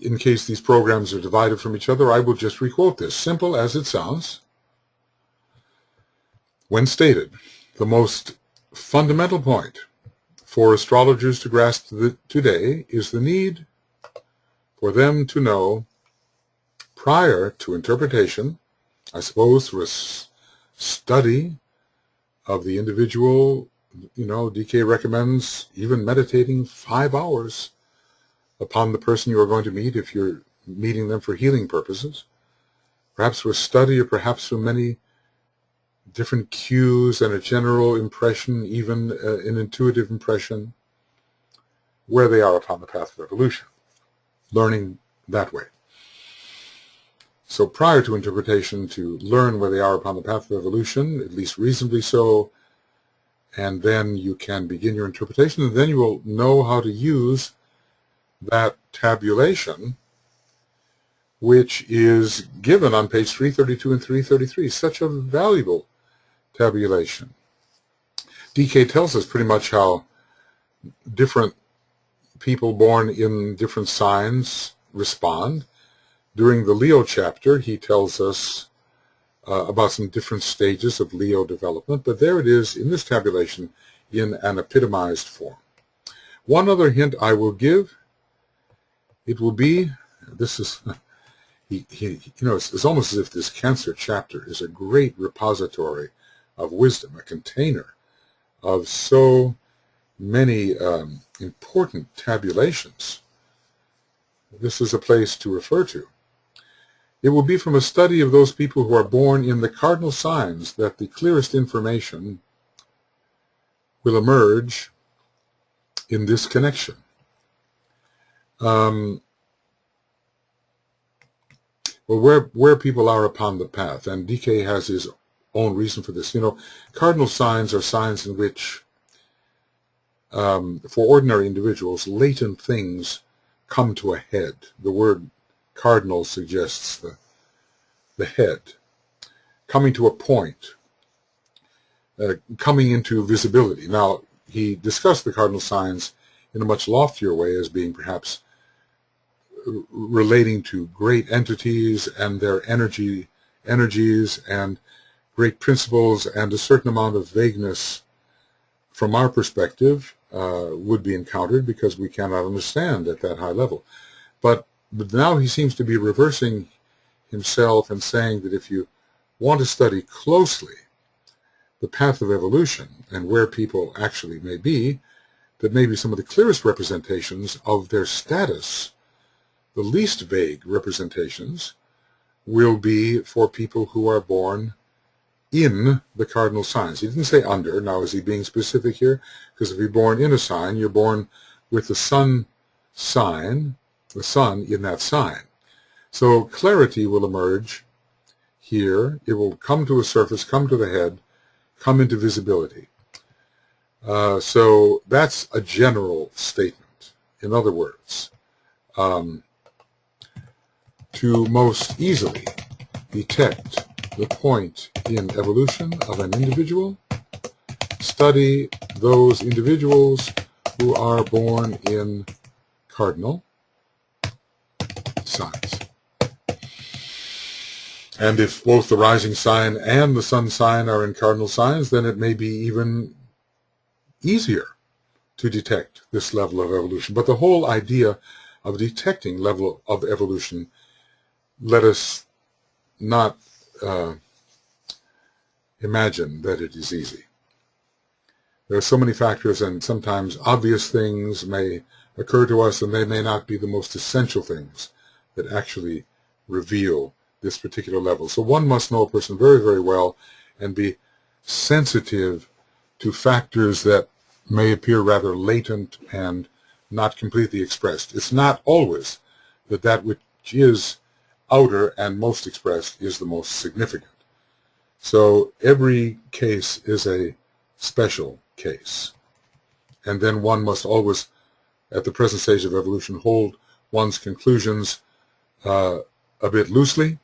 in case these programs are divided from each other, I will just requote this. Simple as it sounds, when stated, the most fundamental point for astrologers to grasp today is the need for them to know, prior to interpretation, I suppose through a study of the individual, DK recommends even meditating 5 hours upon the person you are going to meet if you're meeting them for healing purposes, perhaps through a study or perhaps through many different cues and a general impression, even an intuitive impression, where they are upon the path of evolution, learning that way. So prior to interpretation, to learn where they are upon the path of evolution, at least reasonably so, and then you can begin your interpretation, and then you will know how to use that tabulation, which is given on page 332 and 333, such a valuable tabulation. DK tells us pretty much how different people born in different signs respond. During the Leo chapter, he tells us about some different stages of Leo development, but there it is in this tabulation in an epitomized form. One other hint I will give, it will be, this is, it's almost as if this Cancer chapter is a great repository of wisdom, a container of so many important tabulations. This is a place to refer to. It will be from a study of those people who are born in the cardinal signs that the clearest information will emerge in this connection. Well, where people are upon the path, and DK has his own reason for this. Cardinal signs are signs in which, for ordinary individuals, latent things come to a head. The word cardinal suggests the head, coming to a point, coming into visibility. Now, he discussed the cardinal signs in a much loftier way as being perhaps relating to great entities and their energies and great principles, and a certain amount of vagueness from our perspective would be encountered because we cannot understand at that high level. But now he seems to be reversing himself and saying that if you want to study closely the path of evolution and where people actually may be, that maybe some of the clearest representations of their status, the least vague representations, will be for people who are born in the cardinal signs. He didn't say under. Now, is he being specific here? Because if you're born in a sign, you're born with the sun sign, the sun in that sign. So clarity will emerge here. It will come to a surface, come to the head, come into visibility. So that's a general statement. In other words, to most easily detect the point in evolution of an individual, study those individuals who are born in cardinal signs. And if both the rising sign and the sun sign are in cardinal signs, then it may be even easier to detect this level of evolution. But the whole idea of detecting level of evolution, let us not imagine that it is easy. There are so many factors, and sometimes obvious things may occur to us, and they may not be the most essential things that actually reveal this particular level. So one must know a person very, very well and be sensitive to factors that may appear rather latent and not completely expressed. It's not always that which is outer and most expressed is the most significant. So every case is a special case. And then one must always, at the present stage of evolution, hold one's conclusions a bit loosely,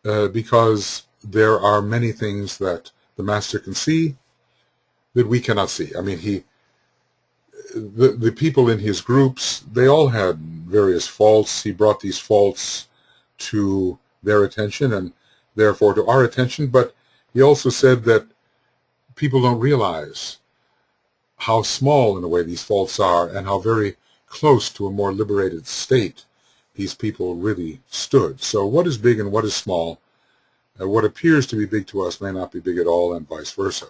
because there are many things that the master can see that we cannot see. I mean, the people in his groups, they all had various faults. He brought these faults to their attention and therefore to our attention, but he also said that people don't realize how small in a way these faults are and how very close to a more liberated state these people really stood. So what is big and what is small, what appears to be big to us may not be big at all, and vice versa.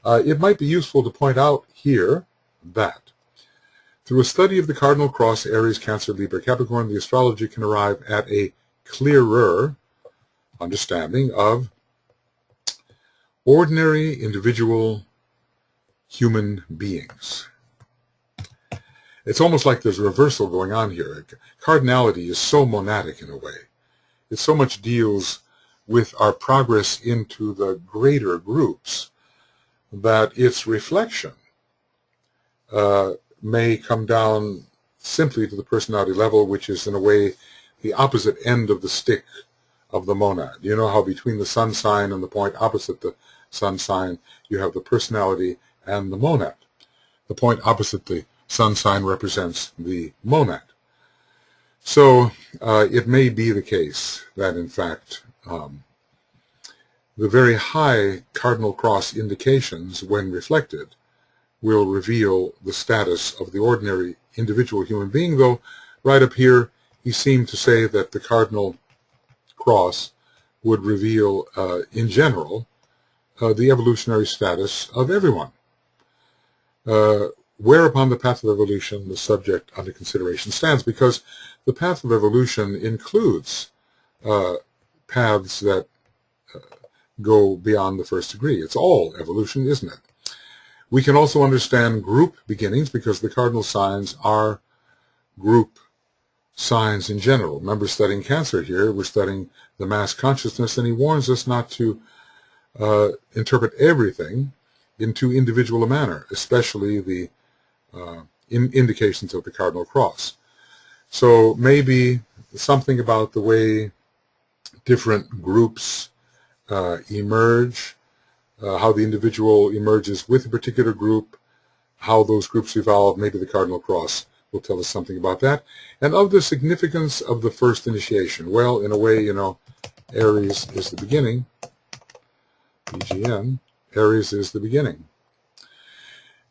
It might be useful to point out here that through a study of the Cardinal Cross, Aries, Cancer, Libra, Capricorn, the astrologer can arrive at a clearer understanding of ordinary individual human beings. It's almost like there's a reversal going on here. Cardinality is so monadic in a way. It so much deals with our progress into the greater groups that its reflection may come down simply to the personality level, which is in a way the opposite end of the stick of the monad. You know how between the sun sign and the point opposite the sun sign you have the personality and the monad. The point opposite the sun sign represents the monad. So it may be the case that in fact the very high Cardinal Cross indications, when reflected, will reveal the status of the ordinary individual human being, though right up here he seemed to say that the Cardinal Cross would reveal, in general, the evolutionary status of everyone. Where upon the path of evolution the subject under consideration stands, because the path of evolution includes paths that go beyond the first degree. It's all evolution, isn't it? We can also understand group beginnings because the cardinal signs are group signs in general. Remember, studying Cancer here, we're studying the mass consciousness, and he warns us not to interpret everything in too individual a manner, especially the indications of the Cardinal Cross. So maybe something about the way different groups emerge, how the individual emerges with a particular group, how those groups evolve. Maybe the Cardinal Cross will tell us something about that. And of the significance of the first initiation. Well, in a way, you know, Aries is the beginning. BGN, Aries is the beginning.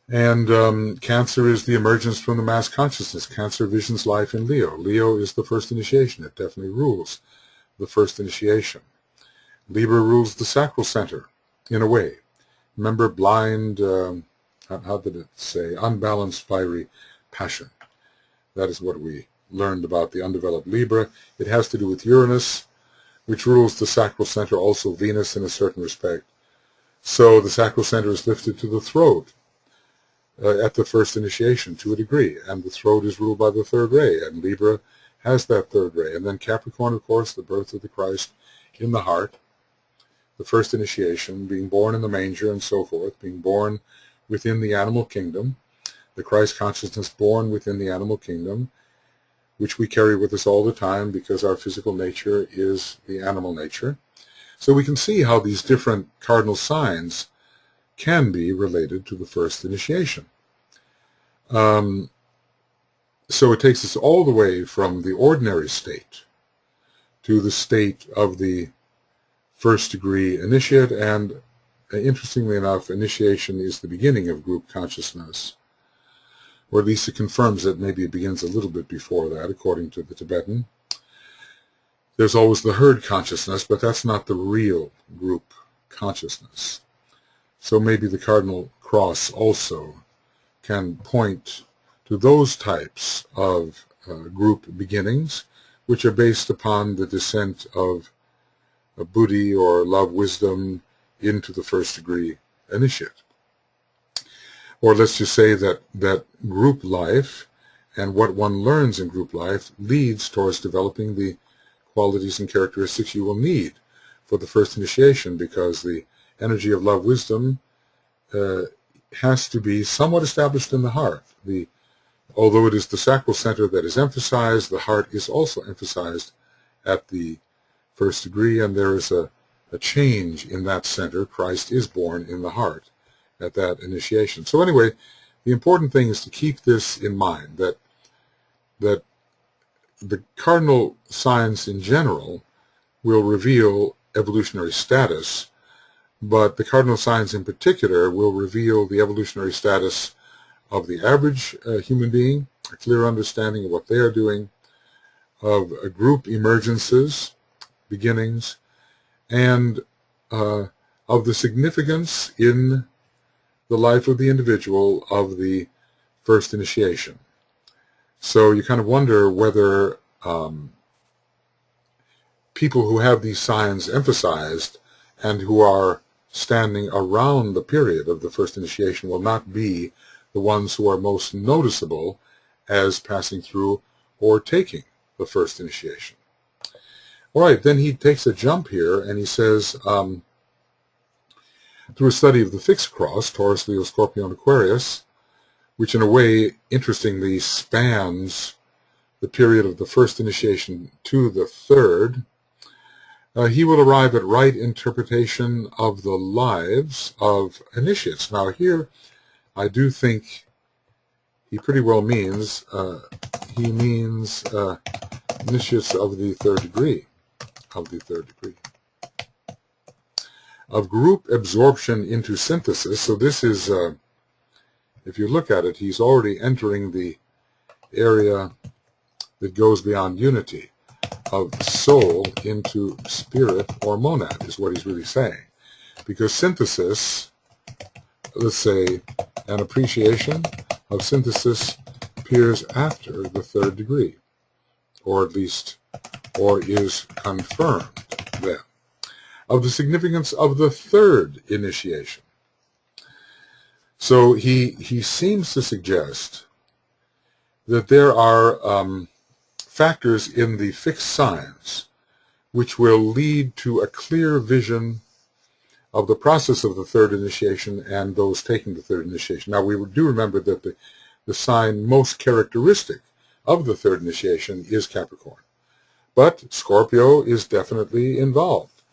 And Cancer is the emergence from the mass consciousness. Cancer visions life in Leo. Leo is the first initiation. It definitely rules the first initiation. Libra rules the sacral center, in a way. Remember, blind, how did it say? Unbalanced, fiery passion. That is what we learned about the undeveloped Libra. It has to do with Uranus, which rules the sacral center, also Venus in a certain respect. So the sacral center is lifted to the throat at the first initiation to a degree, and the throat is ruled by the third ray, and Libra has that third ray. And then Capricorn, of course, the birth of the Christ in the heart, the first initiation, being born in the manger and so forth, being born within the animal kingdom, the Christ consciousness born within the animal kingdom, which we carry with us all the time because our physical nature is the animal nature. So we can see how these different cardinal signs can be related to the first initiation. So it takes us all the way from the ordinary state to the state of the first degree initiate, and interestingly enough, initiation is the beginning of group consciousness, or at least it confirms that. Maybe it begins a little bit before that, according to the Tibetan. There's always the herd consciousness, but that's not the real group consciousness. So maybe the Cardinal Cross also can point to those types of group beginnings, which are based upon the descent of Buddhi or love wisdom into the first degree initiate. Or let's just say that group life and what one learns in group life leads towards developing the qualities and characteristics you will need for the first initiation, because the energy of love wisdom has to be somewhat established in the heart. Although it is the sacral center that is emphasized, the heart is also emphasized at the first degree, and there is a change in that center. Christ is born in the heart at that initiation. So anyway, the important thing is to keep this in mind, that the cardinal signs in general will reveal evolutionary status, but the cardinal signs in particular will reveal the evolutionary status of the average human being, a clear understanding of what they are doing, of group emergences, beginnings, and of the significance in the life of the individual of the first initiation. So you kind of wonder whether people who have these signs emphasized and who are standing around the period of the first initiation will not be the ones who are most noticeable as passing through or taking the first initiation. All right, then he takes a jump here and he says, through a study of the fixed cross, Taurus, Leo, Scorpio, and Aquarius, which in a way interestingly spans the period of the first initiation to the third, he will arrive at right interpretation of the lives of initiates. Now here, I do think he pretty well means, initiates of the third degree, of group absorption into synthesis. So this is, if you look at it, he's already entering the area that goes beyond unity, of soul into spirit or monad, is what he's really saying. Because synthesis, let's say, an appreciation of synthesis appears after the third degree, or at least, or is confirmed then, of the significance of the third initiation. So he seems to suggest that there are factors in the fixed signs which will lead to a clear vision of the process of the third initiation and those taking the third initiation. Now, we do remember that the sign most characteristic of the third initiation is Capricorn. But Scorpio is definitely involved.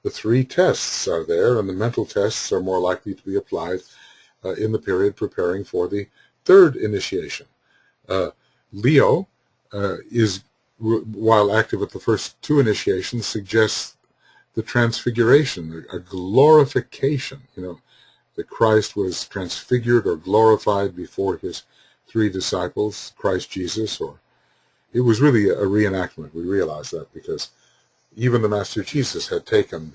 The three tests are there, and the mental tests are more likely to be applied in the period preparing for the third initiation. Leo is, while active at the first two initiations, suggests the transfiguration, a glorification. You know, that Christ was transfigured or glorified before his three disciples, Christ Jesus, or it was really a reenactment. We realize that because even the Master Jesus had taken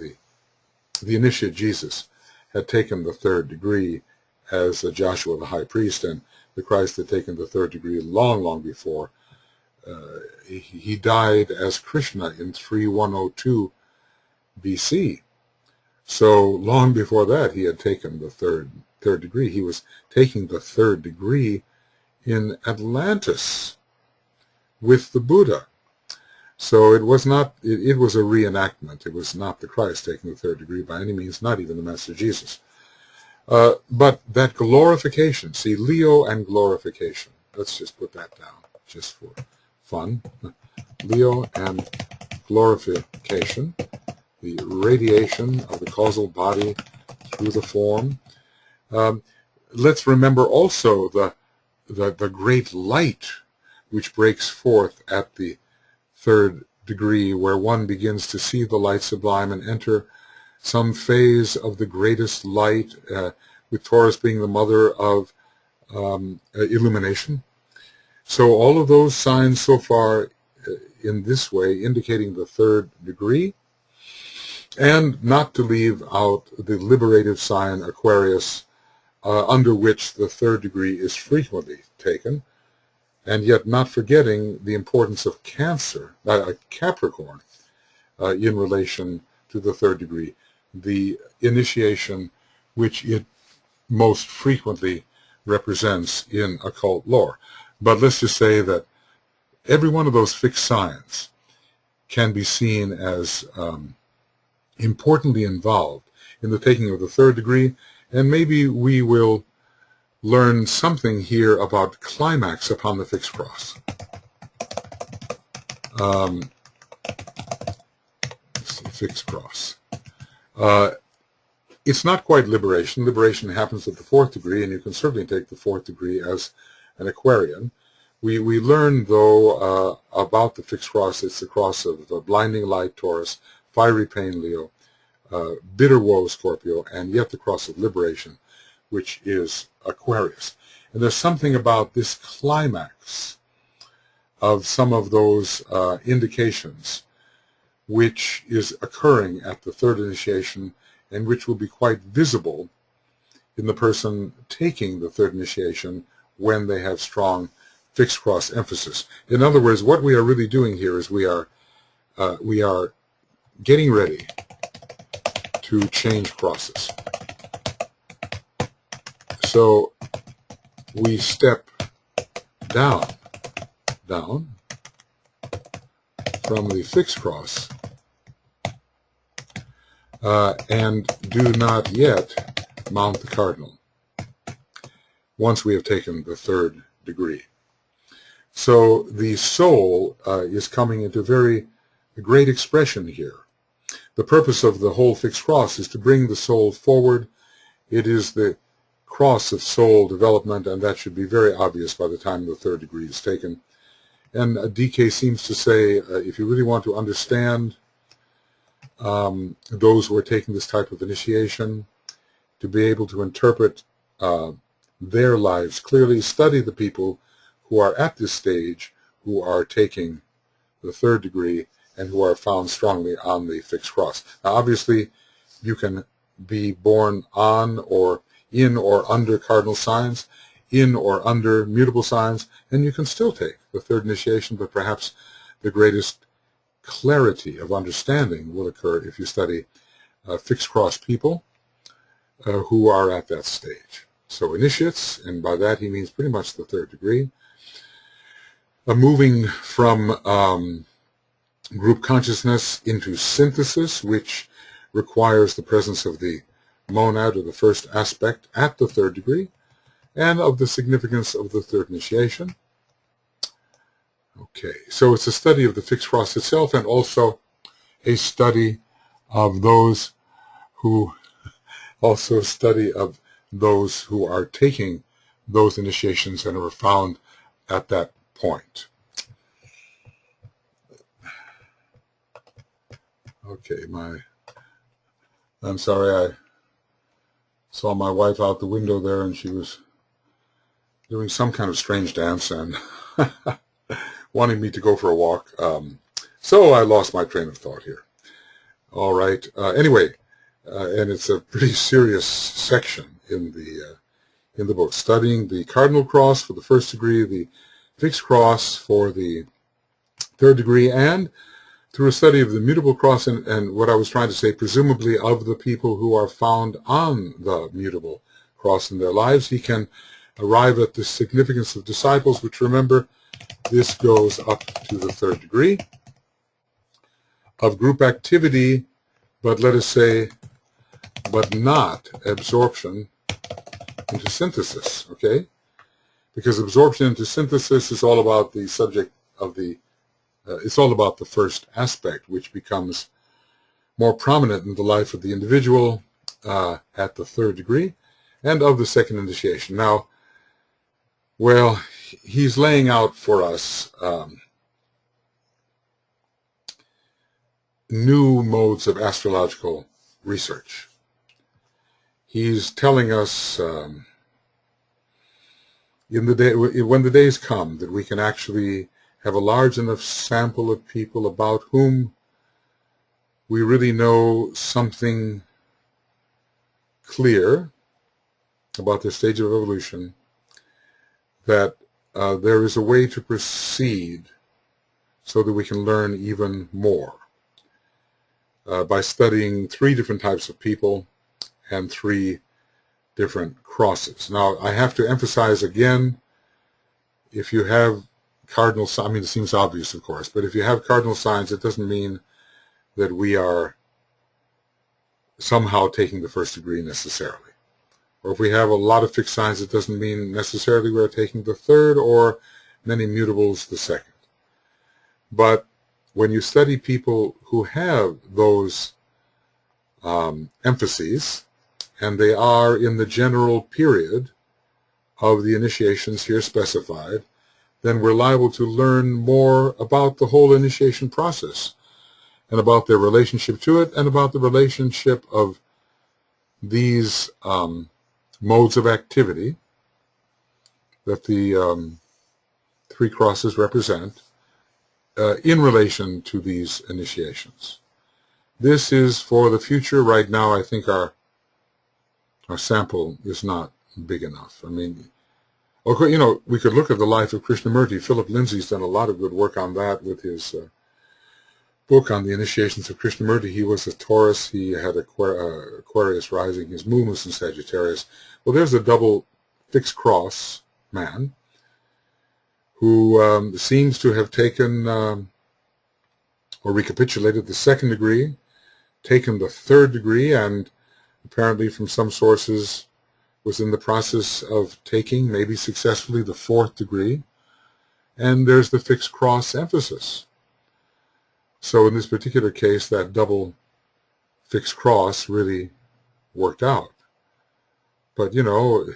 the initiate Jesus had taken the third degree as Joshua the high priest, and the Christ had taken the third degree long, long before. He died as Krishna in 3102 BC. So long before that, he had taken the third degree. He was taking the third degree in Atlantis with the Buddha. So it was not, it was a reenactment. It was not the Christ taking the third degree by any means, not even the Master Jesus. But that glorification, see, Leo and glorification, let's just put that down just for fun. Leo and glorification, the radiation of the causal body through the form. Let's remember also the great light which breaks forth at the third degree, where one begins to see the light sublime and enter some phase of the greatest light, with Taurus being the mother of illumination. So all of those signs so far in this way indicating the third degree, and not to leave out the liberative sign Aquarius, under which the third degree is frequently taken, and yet not forgetting the importance of Capricorn in relation to the third degree, the initiation which it most frequently represents in occult lore. But let's just say that every one of those fixed signs can be seen as importantly involved in the taking of the third degree, and maybe we will learn something here about climax upon the fixed cross. Fixed cross. It's not quite liberation. Liberation happens at the fourth degree, and you can certainly take the fourth degree as an Aquarian. We learn, though, about the fixed cross. It's the cross of blinding light, Taurus, fiery pain, Leo, bitter woe, Scorpio, and yet the cross of liberation, which is Aquarius. And there's something about this climax of some of those indications which is occurring at the third initiation, and which will be quite visible in the person taking the third initiation when they have strong fixed cross emphasis. In other words, what we are really doing here is we are getting ready to change crosses. So we step down from the fixed cross and do not yet mount the cardinal once we have taken the third degree. So the soul is coming into very great expression here. The purpose of the whole fixed cross is to bring the soul forward. It is the cross of soul development, and that should be very obvious by the time the third degree is taken. And DK seems to say, if you really want to understand those who are taking this type of initiation, to be able to interpret their lives clearly, study the people who are at this stage, who are taking the third degree, and who are found strongly on the fixed cross. Now, obviously, you can be born on or in or under cardinal signs, in or under mutable signs, and you can still take the third initiation, but perhaps the greatest clarity of understanding will occur if you study fixed cross people who are at that stage. So initiates, and by that he means pretty much the third degree, moving from group consciousness into synthesis, which requires the presence of the monad, or the first aspect, at the third degree, and of the significance of the third initiation. Okay, so it's a study of the fixed cross itself, and also a study of those who are taking those initiations and are found at that point. Okay, I'm sorry, I saw my wife out the window there, and she was doing some kind of strange dance and wanting me to go for a walk. So I lost my train of thought here. All right. Anyway, and it's a pretty serious section in the book, studying the Cardinal Cross for the first degree, the fixed cross for the third degree, and through a study of the Mutable Cross and what I was trying to say, presumably of the people who are found on the Mutable Cross in their lives, he can arrive at the significance of disciples, which, remember, this goes up to the third degree of group activity, but let us say, but not absorption into synthesis, okay? Because absorption into synthesis is all about the subject of the it's all about the first aspect, which becomes more prominent in the life of the individual at the third degree, and of the second initiation. Now, well, he's laying out for us new modes of astrological research. He's telling us when the days come that we can actually have a large enough sample of people about whom we really know something clear about their stage of evolution, that there is a way to proceed so that we can learn even more by studying 3 different types of people and 3 different crosses. Now, I have to emphasize again, if you have cardinal signs, I mean, it seems obvious, of course, but if you have cardinal signs, it doesn't mean that we are somehow taking the first degree necessarily. Or if we have a lot of fixed signs, it doesn't mean necessarily we're taking the third, or many mutables the second. But when you study people who have those emphases, and they are in the general period of the initiations here specified, then we're liable to learn more about the whole initiation process and about their relationship to it and about the relationship of these modes of activity that the three crosses represent in relation to these initiations. This is for the future. Right now, I think our sample is not big enough. I mean, okay, you know, we could look at the life of Krishnamurti. Philip Lindsay's done a lot of good work on that with his book on the initiations of Krishnamurti. He was a Taurus. He had Aquarius rising. His moon was in Sagittarius. Well, there's a double fixed cross man who seems to have taken or recapitulated the second degree, taken the third degree, and apparently from some sources was in the process of taking, maybe successfully, the fourth degree. And there's the fixed cross emphasis. So in this particular case, that double fixed cross really worked out. But, you know,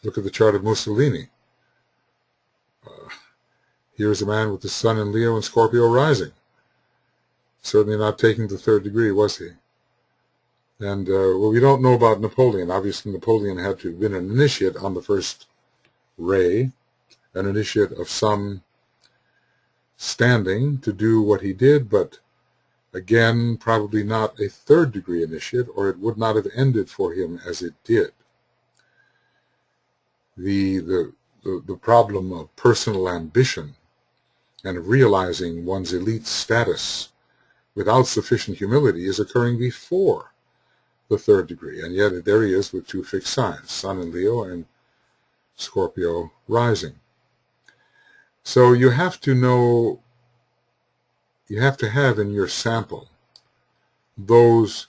look at the chart of Mussolini. Here's a man with the sun in Leo and Scorpio rising. Certainly not taking the third degree, was he? And, well, we don't know about Napoleon. Obviously, Napoleon had to have been an initiate on the first ray, an initiate of some standing to do what he did, but again, probably not a third degree initiate, or it would not have ended for him as it did. The problem of personal ambition and of realizing one's elite status without sufficient humility is occurring before the third degree, and yet there he is with two fixed signs, Sun in Leo and Scorpio rising. So you have to know, you have to have in your sample those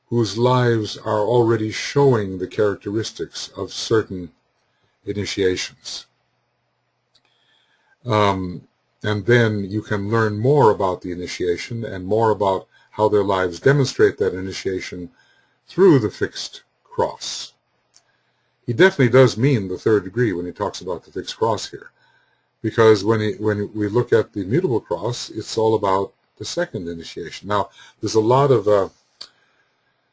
whose lives are already showing the characteristics of certain initiations. And then you can learn more about the initiation and more about how their lives demonstrate that initiation through the fixed cross. He definitely does mean the third degree when he talks about the fixed cross here, because when we look at the mutable cross, it's all about the second initiation. Now, there's a lot of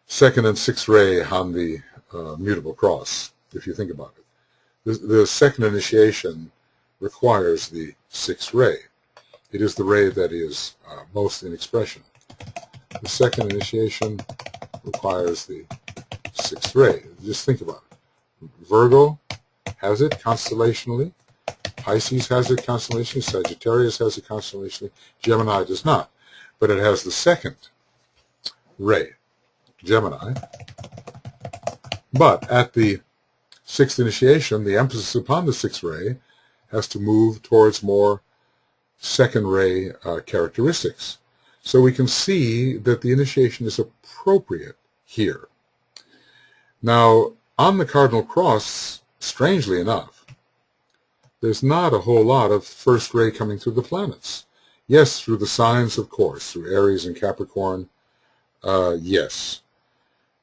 second and sixth ray on the mutable cross, if you think about it. The second initiation requires the sixth ray. It is the ray that is most in expression. The second initiation requires the sixth ray. Just think about it. Virgo has it constellationally. Pisces has it constellationally. Sagittarius has it constellationally. Gemini does not. But it has the second ray, Gemini. But at the sixth initiation, the emphasis upon the sixth ray has to move towards more second ray characteristics. So we can see that the initiation is appropriate here. Now, on the Cardinal Cross, strangely enough, there's not a whole lot of first ray coming through the planets. Yes, through the signs, of course, through Aries and Capricorn, yes.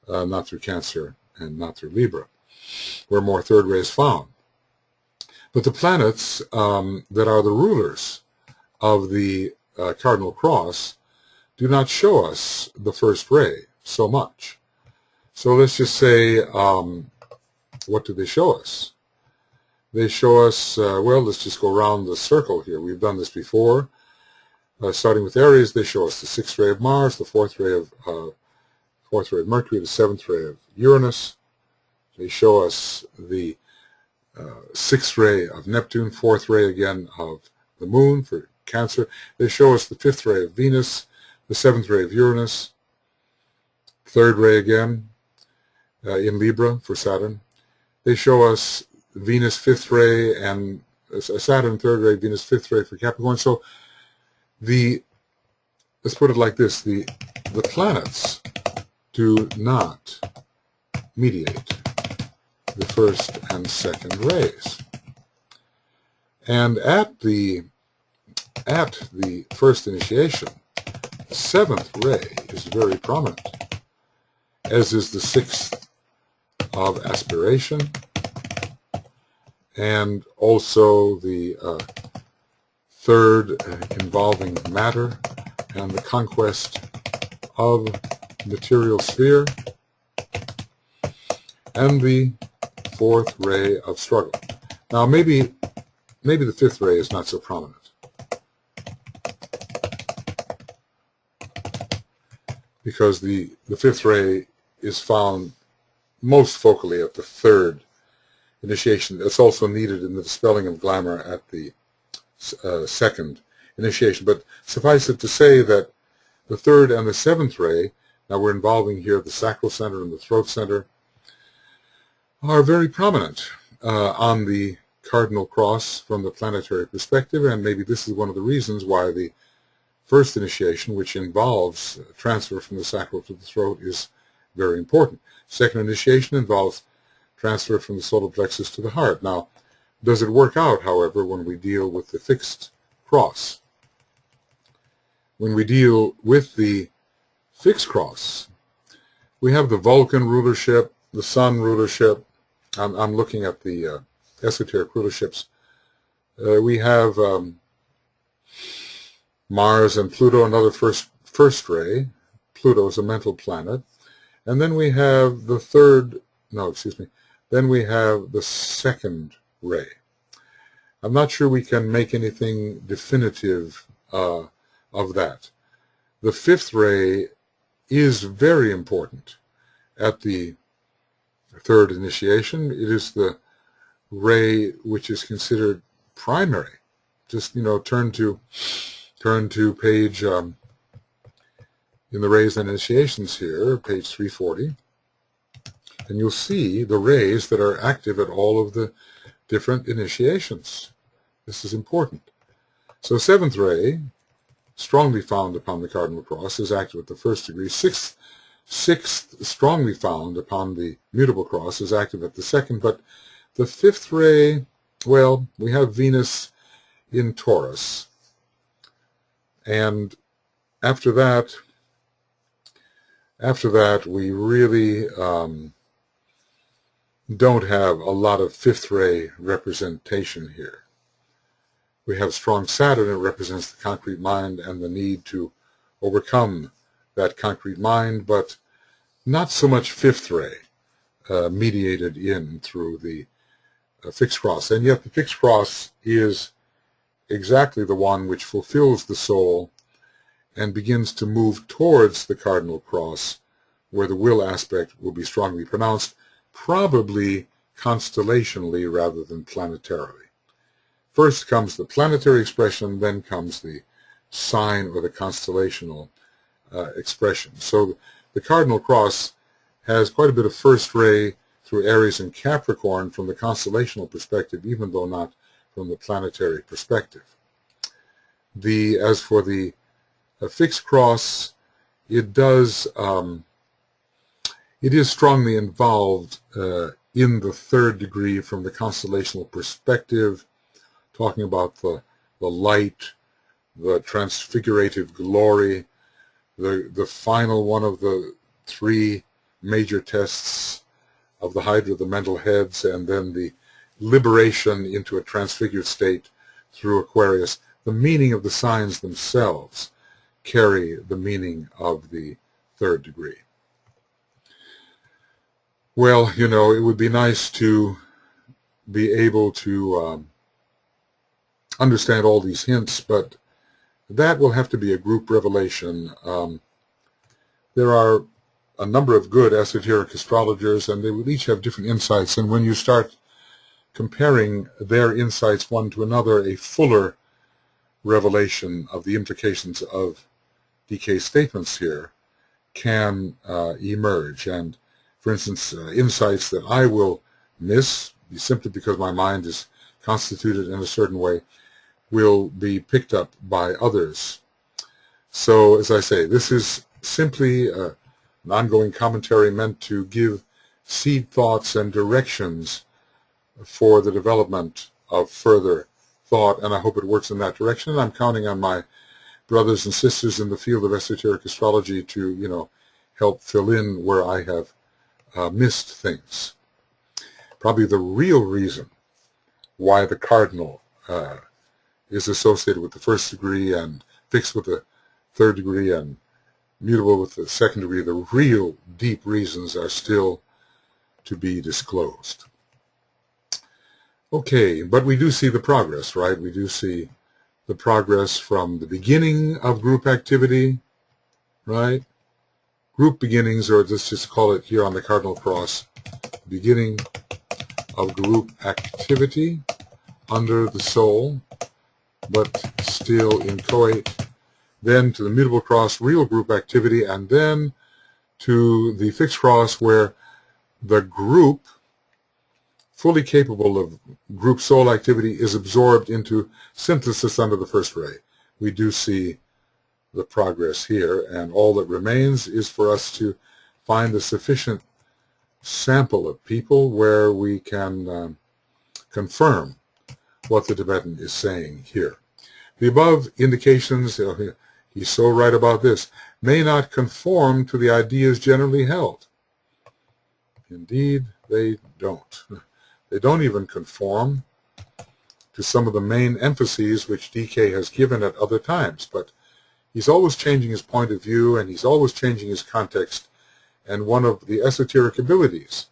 Not through Cancer and not through Libra, where more third ray is found. But the planets that are the rulers of the Cardinal Cross do not show us the first ray so much. So let's just say, what do they show us? They show us, well, let's just go around the circle here. We've done this before. Starting with Aries, they show us the sixth ray of Mars, the fourth ray of Mercury, the seventh ray of Uranus. They show us the sixth ray of Neptune, fourth ray again of the Moon for Cancer. They show us the fifth ray of Venus, the seventh ray of Uranus, third ray again in Libra for Saturn. They show us Venus fifth ray and Saturn third ray, Venus fifth ray for Capricorn. So let's put it like this, the planets do not mediate the first and second rays. And at the first initiation, the seventh ray is very prominent, as is the sixth of aspiration and also the third involving matter and the conquest of material sphere, and the fourth ray of struggle. Now maybe the fifth ray is not so prominent, because the fifth ray is found most focally at the third initiation. It's also needed in the dispelling of glamour at the second initiation. But suffice it to say that the third and the seventh ray, now we're involving here the sacral center and the throat center, are very prominent on the Cardinal Cross from the planetary perspective, and maybe this is one of the reasons why the first initiation, which involves transfer from the sacral to the throat, is very important. Second initiation involves transfer from the solar plexus to the heart. Now, does it work out, however, when we deal with the fixed cross? When we deal with the fixed cross, we have the Vulcan rulership, the Sun rulership. I'm looking at the esoteric rulerships. We have Mars and Pluto, another first ray. Pluto is a mental planet. And then we have then we have the second ray. I'm not sure we can make anything definitive of that. The fifth ray is very important at the third initiation. It is the ray which is considered primary. Just, turn to page, in the rays and initiations here, page 340, and you'll see the rays that are active at all of the different initiations. This is important. So seventh ray, strongly found upon the Cardinal Cross, is active at the first degree. Sixth, strongly found upon the Mutable Cross, is active at the second. But the fifth ray, well, we have Venus in Taurus. And after that, we really don't have a lot of fifth ray representation here. We have strong Saturn. It represents the concrete mind and the need to overcome that concrete mind, but not so much fifth ray mediated in through the fixed cross. And yet the fixed cross is exactly the one which fulfills the soul and begins to move towards the Cardinal Cross, where the will aspect will be strongly pronounced, probably constellationally rather than planetarily. First comes the planetary expression, then comes the sign or the constellational expression. So the Cardinal Cross has quite a bit of first ray through Aries and Capricorn from the constellational perspective, even though not from the planetary perspective. As for the fixed cross, it is strongly involved in the third degree from the constellational perspective, talking about the light, the transfigurative glory, the final one of the three major tests of the Hydra, the mental heads, and then the liberation into a transfigured state through Aquarius. The meaning of the signs themselves carry the meaning of the third degree. Well, it would be nice to be able to understand all these hints, but that will have to be a group revelation. There are a number of good esoteric astrologers, and they will each have different insights, and when you start comparing their insights one to another, a fuller revelation of the implications of DK's statements here can emerge. And for instance, insights that I will miss simply because my mind is constituted in a certain way will be picked up by others. So, as I say, this is simply an ongoing commentary meant to give seed thoughts and directions for the development of further thought, and I hope it works in that direction. And I'm counting on my brothers and sisters in the field of esoteric astrology to, help fill in where I have missed things. Probably the real reason why the cardinal is associated with the first degree and fixed with the third degree and mutable with the second degree. The real deep reasons are still to be disclosed. Okay, but we do see the progress, right? We do see the progress from the beginning of group activity, right? Group beginnings, or let's just call it here on the Cardinal Cross, beginning of group activity under the soul, but still inchoate, then to the Mutable Cross, real group activity, and then to the Fixed Cross, where the group, fully capable of group soul activity, is absorbed into synthesis under the first ray. We do see the progress here, and all that remains is for us to find a sufficient sample of people where we can confirm what the Tibetan is saying here. The above indications, he's so right about this, may not conform to the ideas generally held. Indeed, they don't. They don't even conform to some of the main emphases which DK has given at other times, but he's always changing his point of view, and he's always changing his context, and one of the esoteric abilities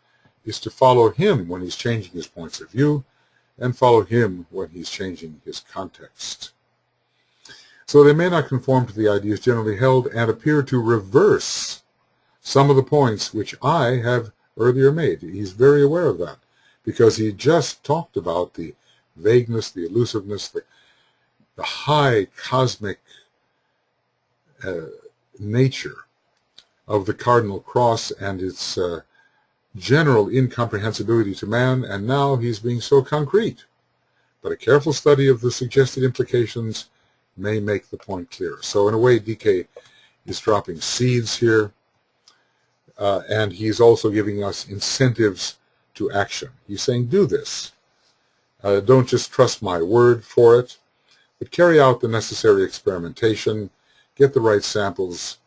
is to follow him when he's changing his points of view, and follow him when he's changing his context. So they may not conform to the ideas generally held and appear to reverse some of the points which I have earlier made. He's very aware of that, because he just talked about the vagueness, the elusiveness, the high cosmic nature of the Cardinal Cross and its general incomprehensibility to man, and now he's being so concrete. But a careful study of the suggested implications may make the point clearer. So in a way, DK is dropping seeds here, and he's also giving us incentives to action. He's saying, do this. Don't just trust my word for it, but carry out the necessary experimentation, get the right samples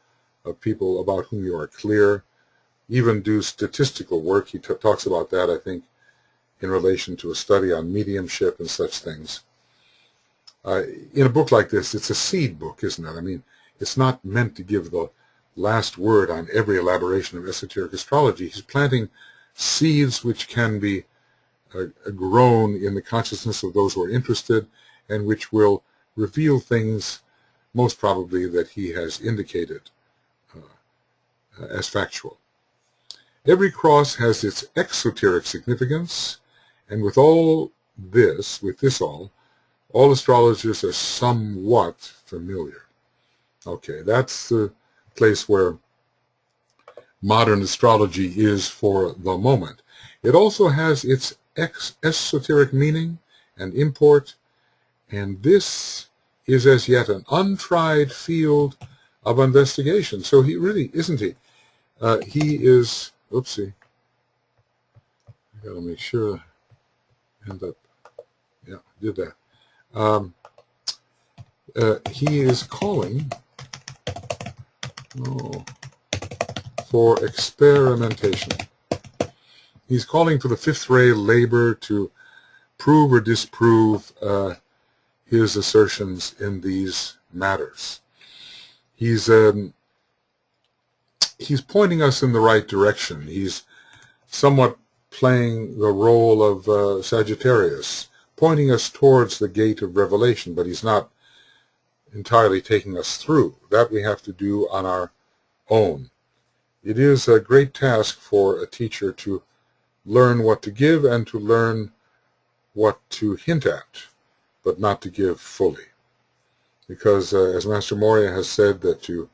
of people about whom you are clear, even do statistical work. He talks about that, I think, in relation to a study on mediumship and such things. In a book like this, it's a seed book, isn't it? I mean, it's not meant to give the last word on every elaboration of esoteric astrology. He's planting seeds which can be grown in the consciousness of those who are interested, and which will reveal things, most probably, that he has indicated as factual. Every cross has its exoteric significance, and with this all astrologers are somewhat familiar. Okay, that's the place where modern astrology is for the moment. It also has its esoteric meaning and import, and this is as yet an untried field of investigation. So he really, isn't he? He is, oopsie, I gotta make sure I end up, yeah, did that. He is calling for experimentation. He's calling for the fifth ray labor to prove or disprove his assertions in these matters. He's pointing us in the right direction. He's somewhat playing the role of Sagittarius, pointing us towards the gate of revelation, but he's not entirely taking us through. That we have to do on our own. It is a great task for a teacher to learn what to give and to learn what to hint at, but not to give fully. Because as Master Morya has said, that to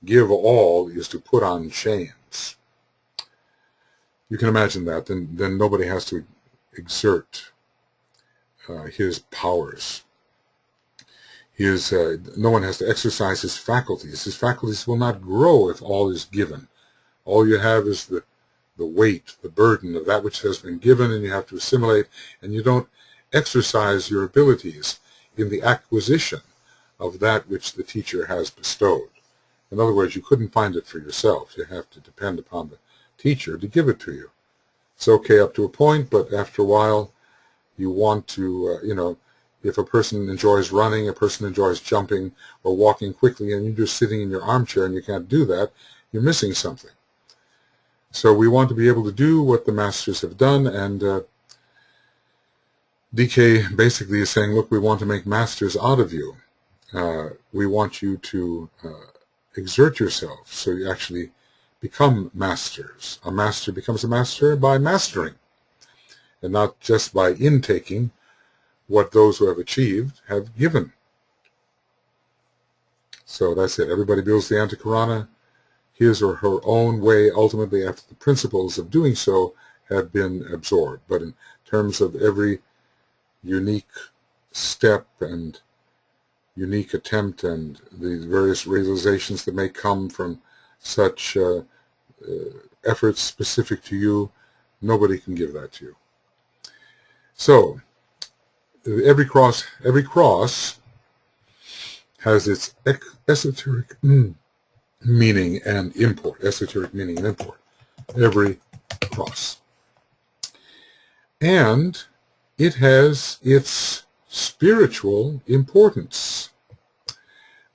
give all is to put on chains. You can imagine that. Then nobody has to exert his powers. No one has to exercise his faculties. His faculties will not grow if all is given. All you have is the weight, the burden of that which has been given, and you have to assimilate, and you don't exercise your abilities in the acquisition of that which the teacher has bestowed. In other words, you couldn't find it for yourself. You have to depend upon the teacher to give it to you. It's okay up to a point, but after a while, You want to, if a person enjoys running, a person enjoys jumping or walking quickly, and you're just sitting in your armchair and you can't do that, you're missing something. So we want to be able to do what the masters have done, and DK basically is saying, look, we want to make masters out of you. We want you to exert yourself so you actually become masters. A master becomes a master by mastering, and not just by intaking what those who have achieved have given. So that's it. Everybody builds the Antakarana his or her own way, ultimately after the principles of doing so have been absorbed. But in terms of every unique step and unique attempt and the various realizations that may come from such efforts specific to you, nobody can give that to you. So every cross has its esoteric meaning and import. Esoteric meaning and import. Every cross. And it has its spiritual importance.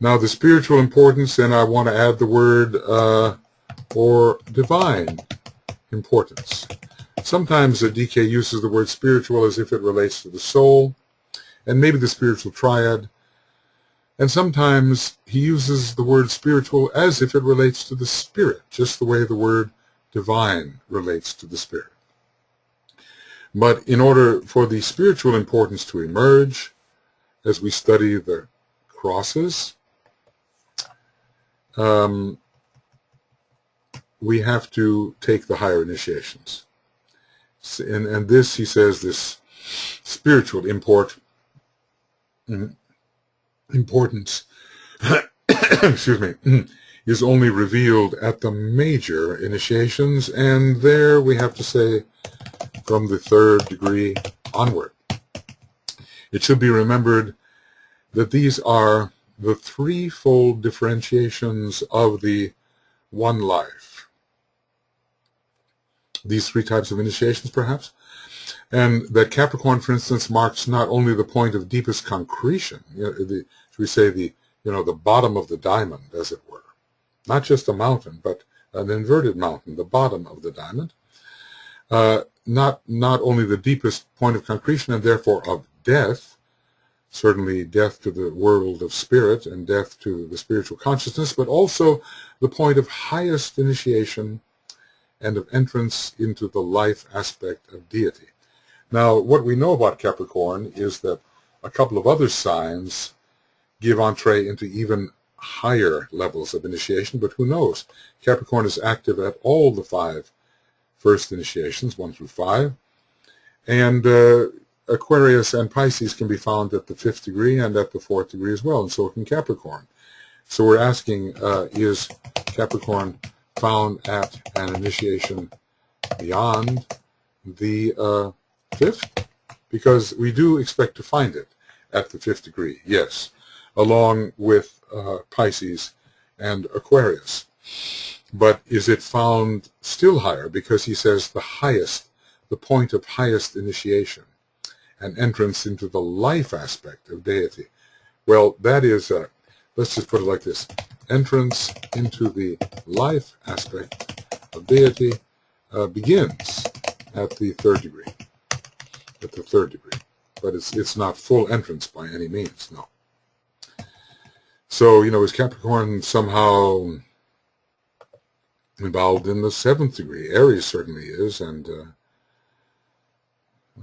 Now the spiritual importance, and I want to add the word or divine importance. Sometimes the DK uses the word spiritual as if it relates to the soul, and maybe the spiritual triad. And sometimes he uses the word spiritual as if it relates to the spirit, just the way the word divine relates to the spirit. But in order for the spiritual importance to emerge, as we study the crosses, we have to take the higher initiations. And this, he says, this spiritual importance excuse me, is only revealed at the major initiations, and there we have to say from the 3rd degree onward. It should be remembered that these are the threefold differentiations of the one life. These 3 types of initiations, perhaps, and that Capricorn, for instance, marks not only the point of deepest concretion, should we say the bottom of the diamond, as it were, not just a mountain, but an inverted mountain, the bottom of the diamond. Not only the deepest point of concretion and therefore of death, certainly death to the world of spirit and death to the spiritual consciousness, but also the point of highest initiation and of entrance into the life aspect of deity. Now, what we know about Capricorn is that a couple of other signs give entree into even higher levels of initiation, but who knows? Capricorn is active at all the 5 first initiations, 1 through 5, and Aquarius and Pisces can be found at the 5th degree and at the 4th degree as well, and so can Capricorn. So we're asking, is Capricorn found at an initiation beyond the 5th? Because we do expect to find it at the 5th degree, yes, along with Pisces and Aquarius. But is it found still higher? Because he says the highest, the point of highest initiation, an entrance into the life aspect of deity. Well, that is, let's just put it like this, entrance into the life aspect of deity begins at the 3rd degree, but it's not full entrance by any means, no. So, is Capricorn somehow involved in the 7th degree? Aries certainly is, and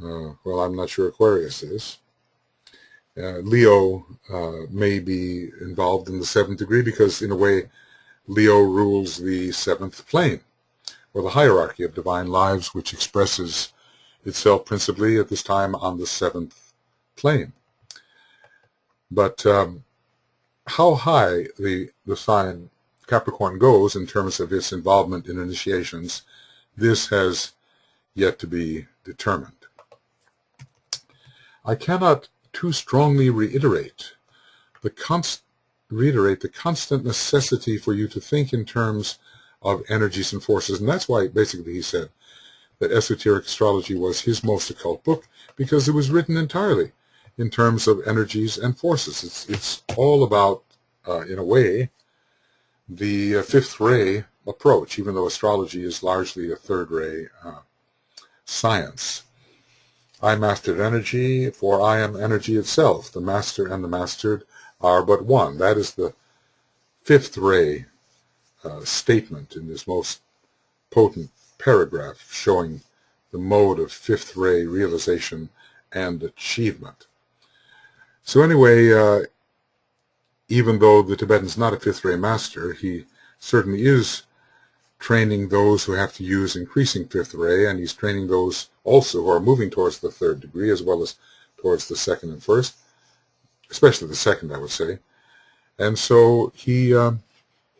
well, I'm not sure Aquarius is. Leo may be involved in the 7th degree because, in a way, Leo rules the 7th plane, or the hierarchy of divine lives, which expresses itself principally at this time on the 7th plane. But how high the sign Capricorn goes in terms of its involvement in initiations, this has yet to be determined. I cannot too strongly reiterate the constant necessity for you to think in terms of energies and forces, and that's why basically he said that Esoteric Astrology was his most occult book because it was written entirely in terms of energies and forces. It's all about, in a way, the fifth ray approach, even though astrology is largely a third ray science. I mastered energy, for I am energy itself. The master and the mastered are but one. That is the fifth ray statement in this most potent paragraph showing the mode of fifth ray realization and achievement. So anyway, even though the Tibetan's not a fifth ray master, he certainly is training those who have to use increasing fifth ray, and he's training those also who are moving towards the third degree as well as towards the second and first, especially the second, I would say. And so he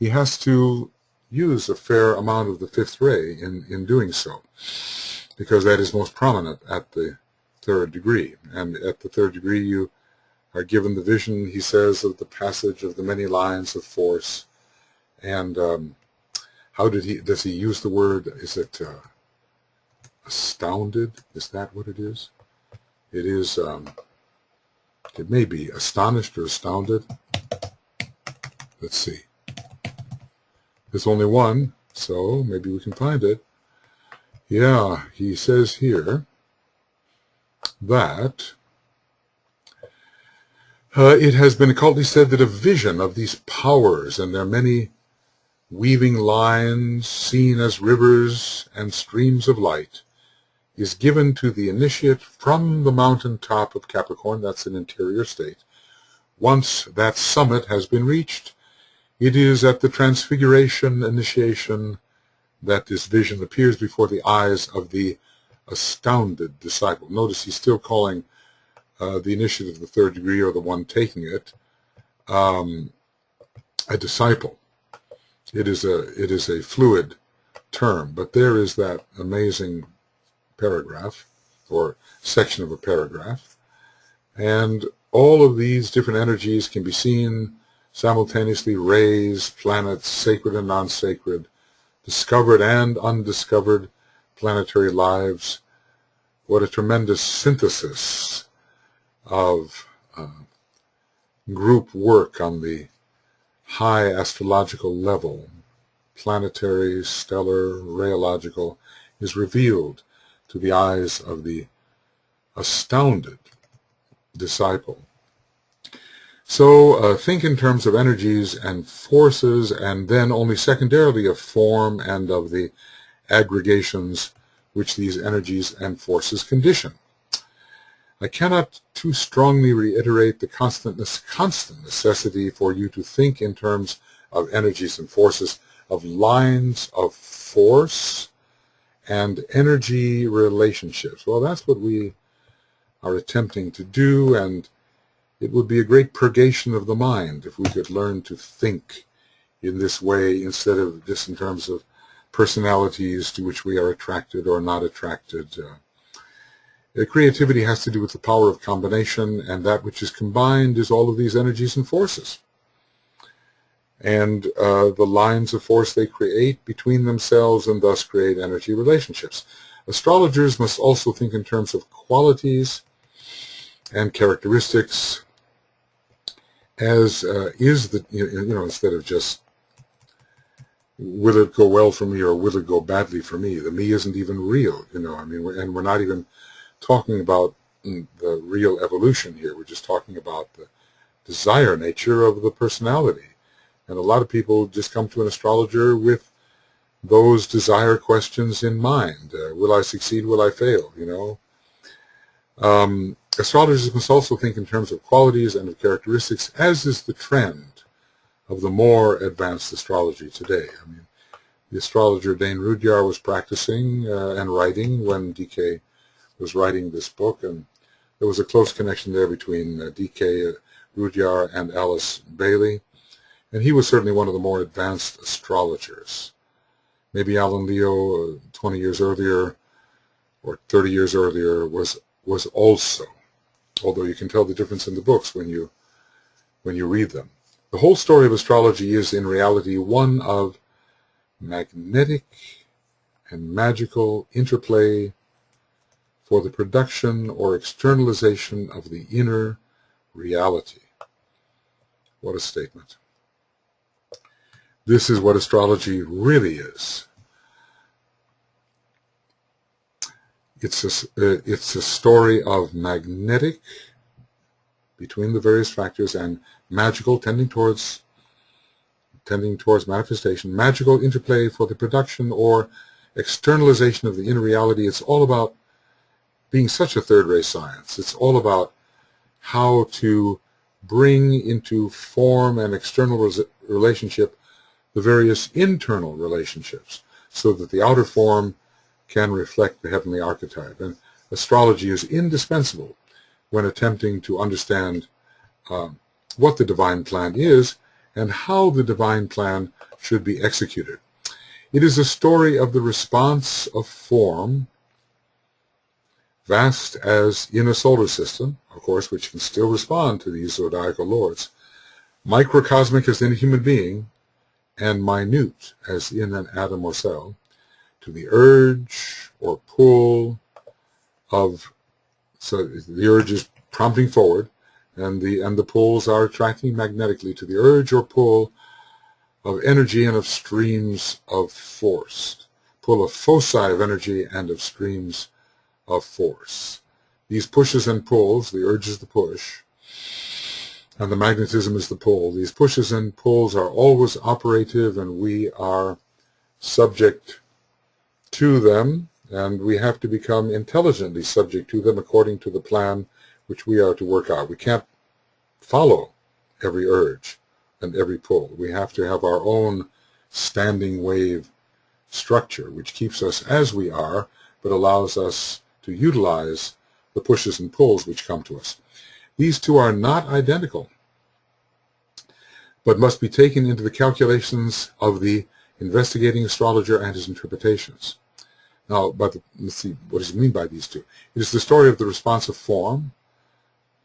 has to use a fair amount of the fifth ray in doing so, because that is most prominent at the third degree. And at the third degree, you are given the vision, he says, of the passage of the many lines of force. And does he use the word, is it astounded? Is that what it is? It is, it may be astonished or astounded. Let's see. There's only one, so maybe we can find it. Yeah, he says here that it has been occultly said that a vision of these powers and their many weaving lines seen as rivers and streams of light is given to the initiate from the mountain top of Capricorn. That's an interior state. Once that summit has been reached, it is at the transfiguration initiation that this vision appears before the eyes of the astounded disciple. Notice he's still calling the initiate of the third degree, or the one taking it, a disciple. It is a fluid term, but there is that amazing paragraph, or section of a paragraph, and all of these different energies can be seen simultaneously: rays, planets, sacred and non-sacred, discovered and undiscovered planetary lives. What a tremendous synthesis of group work on the high astrological level, planetary, stellar, rayological, is revealed to the eyes of the astounded disciple. So think in terms of energies and forces, and then only secondarily of form and of the aggregations which these energies and forces condition. I cannot too strongly reiterate the constant necessity for you to think in terms of energies and forces, of lines of force and energy relationships. Well, that's what we are attempting to do, and it would be a great purgation of the mind if we could learn to think in this way instead of just in terms of personalities to which we are attracted or not attracted. Creativity has to do with the power of combination, and that which is combined is all of these energies and forces. And the lines of force they create between themselves and thus create energy relationships. Astrologers must also think in terms of qualities and characteristics, as is the, instead of just will it go well for me or will it go badly for me. The me isn't even real, and we're not even talking about the real evolution here. We're just talking about the desire nature of the personality. And a lot of people just come to an astrologer with those desire questions in mind. Will I succeed? Will I fail? Astrologers must also think in terms of qualities and of characteristics, as is the trend of the more advanced astrology today. The astrologer Dane Rudyard was practicing and writing when D.K. was writing this book, and there was a close connection there between D.K. Rudyard and Alice Bailey, and he was certainly one of the more advanced astrologers. Maybe Alan Leo, 20 years earlier or 30 years earlier, was also, although you can tell the difference in the books when you read them. The whole story of astrology is in reality one of magnetic and magical interplay for the production or externalization of the inner reality. What a statement. This is what astrology really is. It's a story of magnetic, between the various factors, and magical, tending towards manifestation, magical interplay for the production or externalization of the inner reality. It's all about being such a third-rate science. It's all about how to bring into form and external relationship the various internal relationships so that the outer form can reflect the heavenly archetype. And astrology is indispensable when attempting to understand what the divine plan is and how the divine plan should be executed. It is a story of the response of form, vast as in a solar system, of course, which can still respond to these zodiacal lords, microcosmic as in a human being, and minute as in an atom or cell, to the urge or pull of, so the urge is prompting forward, and the pulls are attracting magnetically to the urge or pull of energy and of streams of force, pull of foci of energy and of streams of force. These pushes and pulls, the urge is the push, and the magnetism is the pull. These pushes and pulls are always operative, and we are subject to them, and we have to become intelligently subject to them according to the plan which we are to work out. We can't follow every urge and every pull. We have to have our own standing wave structure, which keeps us as we are, but allows us to utilize the pushes and pulls which come to us. These two are not identical, but must be taken into the calculations of the investigating astrologer and his interpretations. Now, let's see, what does he mean by these two? It is the story of the response of form,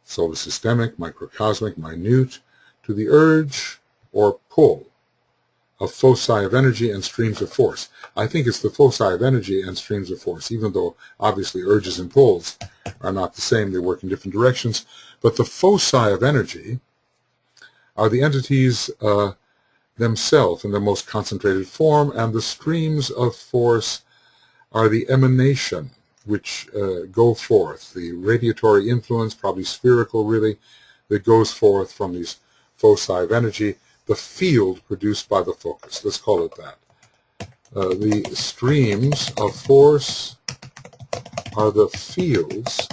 solar systemic, microcosmic, minute, to the urge or pull of foci of energy and streams of force. I think it's the foci of energy and streams of force, even though obviously urges and pulls are not the same. They work in different directions. But the foci of energy are the entities themselves in their most concentrated form, and the streams of force are the emanation which go forth, the radiatory influence, probably spherical really, that goes forth from these foci of energy, the field produced by the focus. Let's call it that. The streams of force are the fields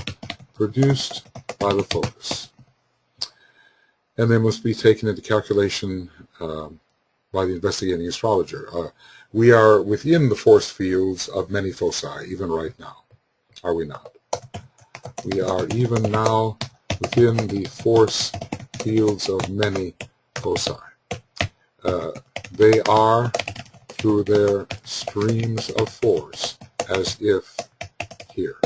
produced by the focus. And they must be taken into calculation by the investigating astrologer. We are within the force fields of many foci, even right now. Are we not? We are even now within the force fields of many foci. They are, through their streams of force, as if here.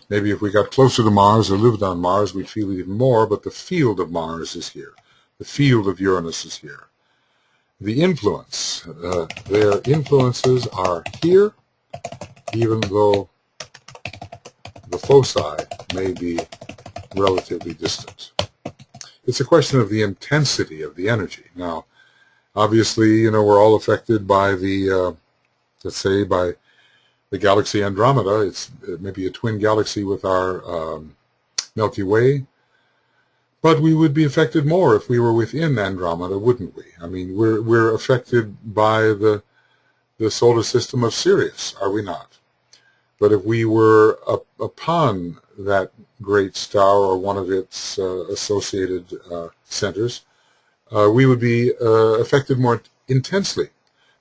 Maybe if we got closer to Mars or lived on Mars, we'd feel it even more, but the field of Mars is here. The field of Uranus is here. The influence, their influences are here, even though the foci may be relatively distant. It's a question of the intensity of the energy. Now, obviously, we're all affected by the, let's say, by the galaxy Andromeda. It's maybe a twin galaxy with our Milky Way. But we would be affected more if we were within Andromeda, wouldn't we? I mean, we're affected by the solar system of Sirius, are we not? But if we were upon that great star or one of its associated centers, we would be affected more intensely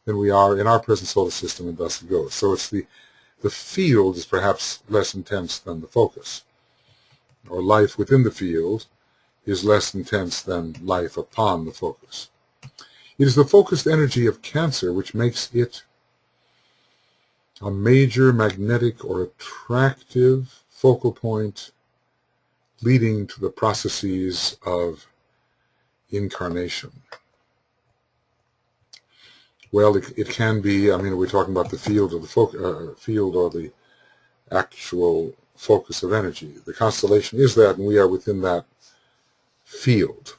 than we are in our present solar system, and thus it goes. So it's the field is perhaps less intense than the focus, or life within the field is less intense than life upon the focus. It is the focused energy of Cancer which makes it a major magnetic or attractive focal point leading to the processes of incarnation. Well, it can be. I mean, we're talking about the field or the field or the actual focus of energy. The constellation is that, and we are within that field.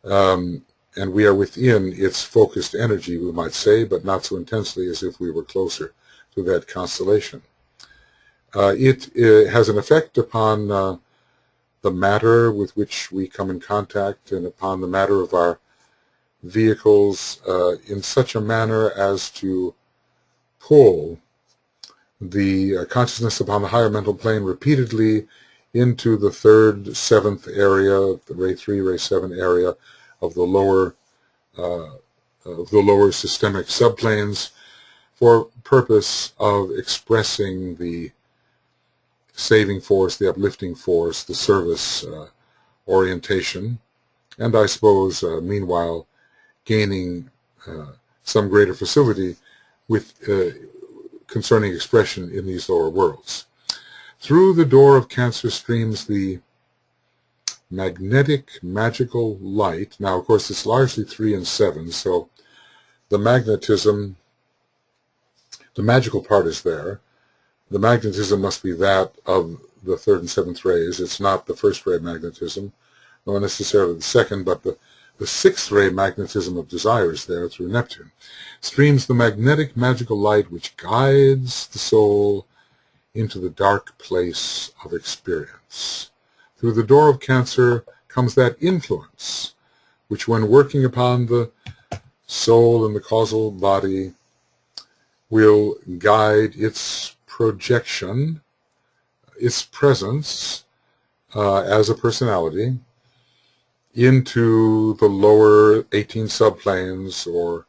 And we are within its focused energy, we might say, but not so intensely as if we were closer to that constellation. It has an effect upon the matter with which we come in contact and upon the matter of our vehicles in such a manner as to pull the consciousness upon the higher mental plane repeatedly into the third, seventh area, the ray 3, ray 7 area of the lower systemic subplanes, for purpose of expressing the saving force, the uplifting force, the service orientation, and I suppose meanwhile gaining some greater facility with concerning expression in these lower worlds. Through the door of Cancer streams the magnetic magical light. Now, of course, it's largely 3 and 7, so the magnetism, the magical part is there. The magnetism must be that of the 3rd and 7th rays. It's not the 1st ray magnetism, nor necessarily the 2nd, but the 6th ray magnetism of desire is there through Neptune. Streams the magnetic magical light which guides the soul into the dark place of experience. Through the door of Cancer comes that influence which, when working upon the soul and the causal body, will guide its projection, its presence as a personality into the lower 18 subplanes or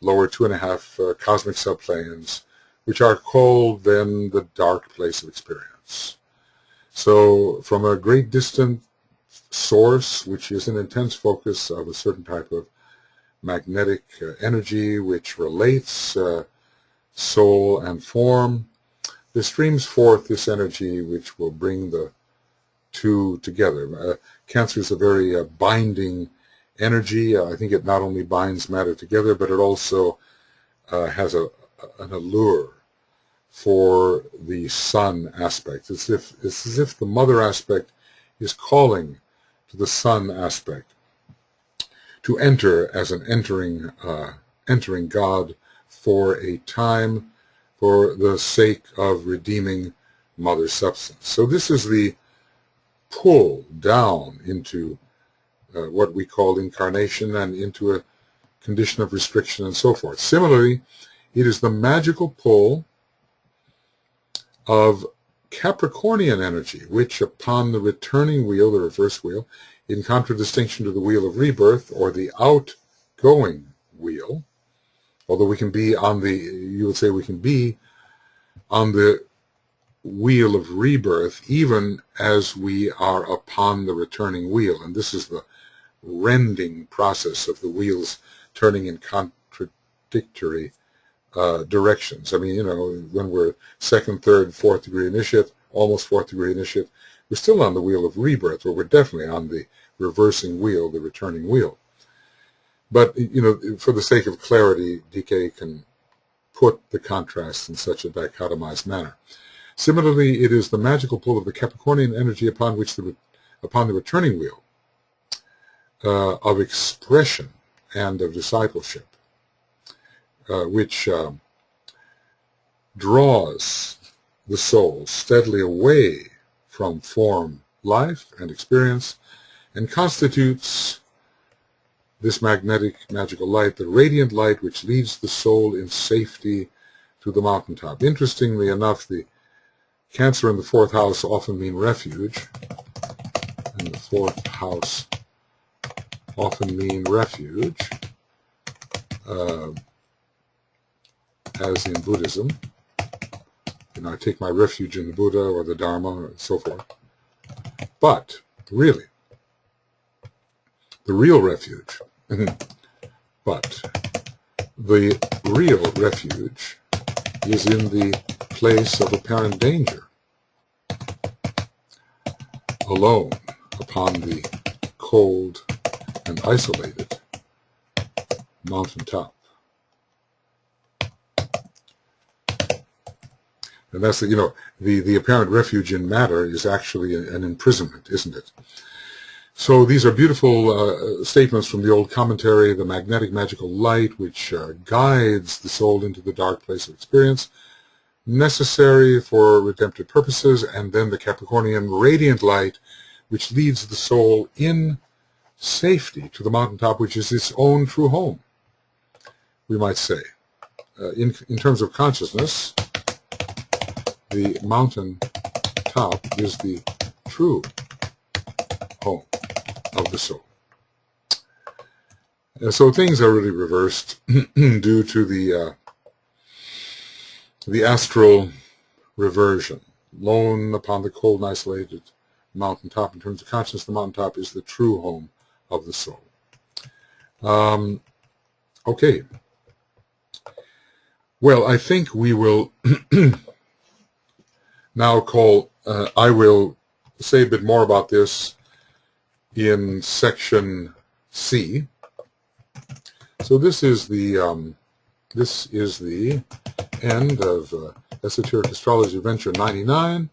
lower 2.5 cosmic subplanes, which are called then the dark place of experience. So from a great distant source, which is an intense focus of a certain type of magnetic energy which relates soul and form, there streams forth this energy which will bring the two together. Cancer is a very binding energy. I think it not only binds matter together, but it also has an allure for the sun aspect. It's as if the mother aspect is calling to the sun aspect to enter as an entering God for a time, for the sake of redeeming mother substance. So this is the pull down into what we call incarnation and into a condition of restriction and so forth. Similarly, it is the magical pull of Capricornian energy, which upon the returning wheel, the reverse wheel, in contradistinction to the wheel of rebirth or the outgoing wheel, although we can be on the, you would say we can be on the wheel of rebirth even as we are upon the returning wheel, and this is the rending process of the wheels turning in contradictory directions. I mean, you know, when we're 2nd, 3rd, 4th degree initiate, almost 4th degree initiate, we're still on the wheel of rebirth, or we're definitely on the reversing wheel, the returning wheel. But, you know, for the sake of clarity, DK can put the contrast in such a dichotomized manner. Similarly, it is the magical pull of the Capricornian energy upon which upon the returning wheel of expression and of discipleship, which draws the soul steadily away from form, life, and experience, and constitutes this magnetic, magical light, the radiant light which leads the soul in safety to the mountaintop. Interestingly enough, the Cancer in the 4th house often mean refuge, and the 4th house often mean refuge, as in Buddhism. You know, I take my refuge in the Buddha or the Dharma and so forth. But really, the real refuge, but the real refuge is in the place of apparent danger, alone upon the cold and isolated mountaintop And that's the apparent refuge in matter is actually an imprisonment, isn't it? So these are beautiful statements from the old commentary, the magnetic magical light, which guides the soul into the dark place of experience, necessary for redemptive purposes, and then the Capricornian radiant light, which leads the soul in safety to the mountaintop, which is its own true home, we might say. In terms of consciousness, the mountain top is the true home of the soul. So things are really reversed due to the astral reversion. Lone upon the cold and isolated mountaintop. In terms of consciousness, the mountaintop is the true home of the soul. Okay. Well, I think we will now I will say a bit more about this in section C. So this is the end of Esoteric Astrology Adventure 99B,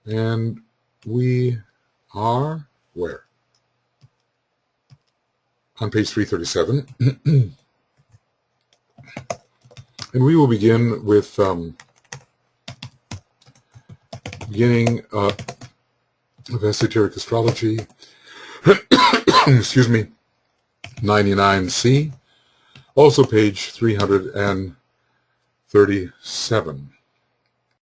and we are where? On page 337. And we will begin with beginning of Esoteric Astrology, excuse me, 99C, also page 337.